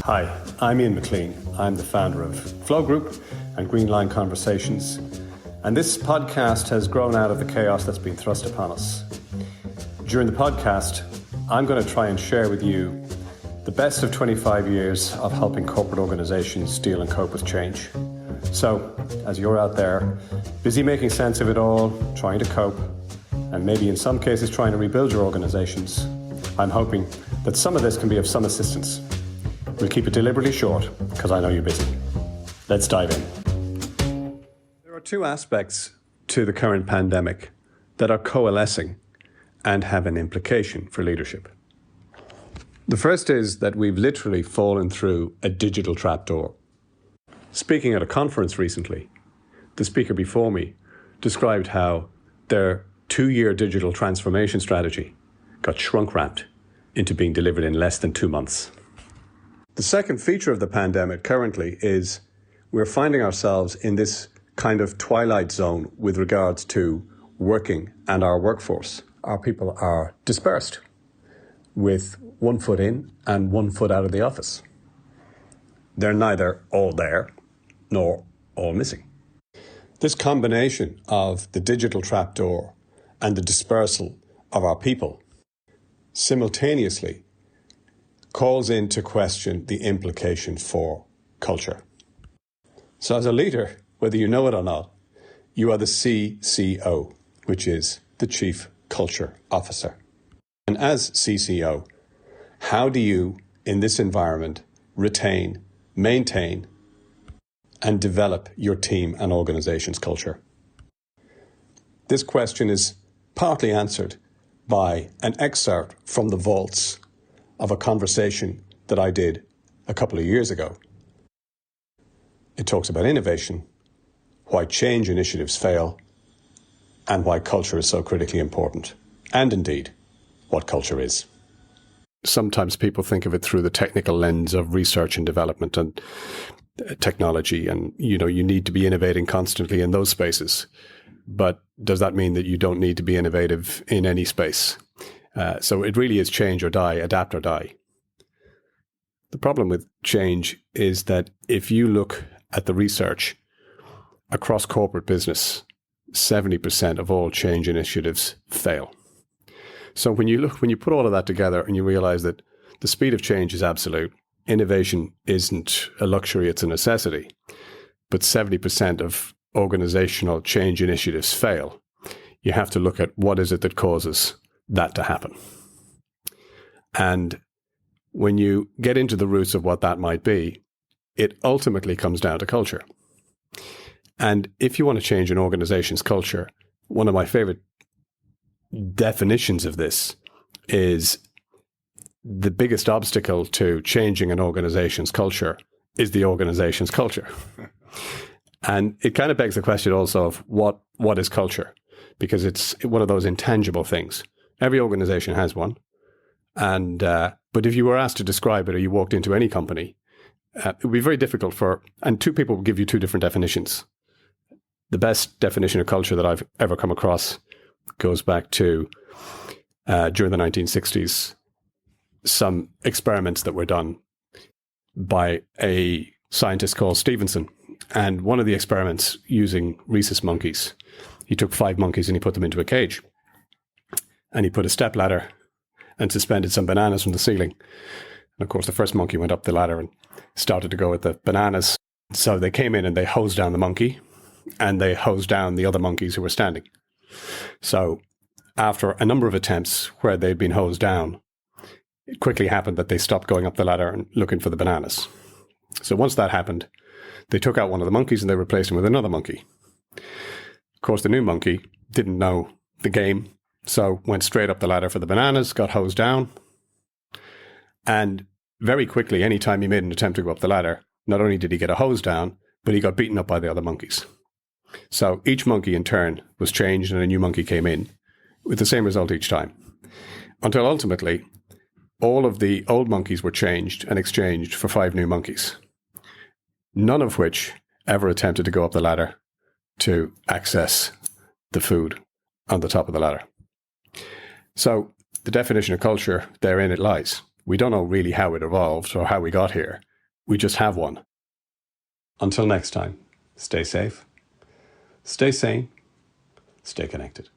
Hi, I'm McClean. I'm the founder of Flow Group and GreenLine Conversations. And this podcast has grown out of the chaos that's been thrust upon us. During the podcast, I'm going to try and share with you the best of 25 years of helping corporate organizations deal and cope with change. So, as you're out there, busy making sense of it all, trying to cope, and maybe in some cases trying to rebuild your organizations, I'm hoping that some of this can be of some assistance. We'll keep it deliberately short, because I know you're busy. Let's dive in. There are two aspects to the current pandemic that are coalescing and have an implication for leadership. The first is that we've literally fallen through a digital trapdoor. Speaking at a conference recently, the speaker before me described how their 2-year digital transformation strategy got shrunk-wrapped into being delivered in less than 2 months. The second feature of the pandemic currently is we're finding ourselves in this kind of twilight zone with regards to working and our workforce. Our people are dispersed with 1 foot in and 1 foot out of the office. They're neither all there nor all missing. This combination of the digital trapdoor and the dispersal of our people simultaneously calls into question the implication for culture. So as a leader, whether you know it or not, you are the CCO, which is the Chief Culture Officer. And as CCO, how do you, in this environment, retain, maintain, and develop your team and organization's culture? This question is partly answered by an excerpt from the vaults of a conversation that I did a couple of years ago. It talks about innovation, why change initiatives fail, and why culture is so critically important, and indeed, what culture is. Sometimes people think of it through the technical lens of research and development and technology, and you need to be innovating constantly in those spaces. But does that mean that you don't need to be innovative in any space? So it really is change or die, adapt or die. The problem with change is that if you look at the research across corporate business, 70% of all change initiatives fail. So when you put all of that together and you realize that the speed of change is absolute, innovation isn't a luxury, it's a necessity, but 70% of organizational change initiatives fail, you have to look at what is it that causes that to happen. And when you get into the roots of what that might be, it ultimately comes down to culture. And if you want to change an organization's culture, one of my favorite definitions of this is the biggest obstacle to changing an organization's culture is the organization's culture. And it kind of begs the question also of what is culture? Because it's one of those intangible things. Every organization has one. And but if you were asked to describe it or you walked into any company, it would be very difficult and two people will give you two different definitions. The best definition of culture that I've ever come across goes back to during the 1960s, some experiments that were done by a scientist called Stevenson. And one of the experiments using rhesus monkeys, he took 5 monkeys and he put them into a cage. And he put a stepladder and suspended some bananas from the ceiling. And of course, the first monkey went up the ladder and started to go at the bananas. So they came in and they hosed down the monkey and they hosed down the other monkeys who were standing. So after a number of attempts where they'd been hosed down, it quickly happened that they stopped going up the ladder and looking for the bananas. So once that happened, they took out one of the monkeys and they replaced him with another monkey. Of course, the new monkey didn't know the game, so went straight up the ladder for the bananas, got hosed down. And very quickly, anytime he made an attempt to go up the ladder, not only did he get a hose down, but he got beaten up by the other monkeys. So each monkey in turn was changed and a new monkey came in with the same result each time. Until ultimately, all of the old monkeys were changed and exchanged for 5 new monkeys, none of which ever attempted to go up the ladder to access the food on the top of the ladder. So the definition of culture, therein it lies. We don't know really how it evolved or how we got here, We just have one. Until next time, stay safe, stay sane, stay connected.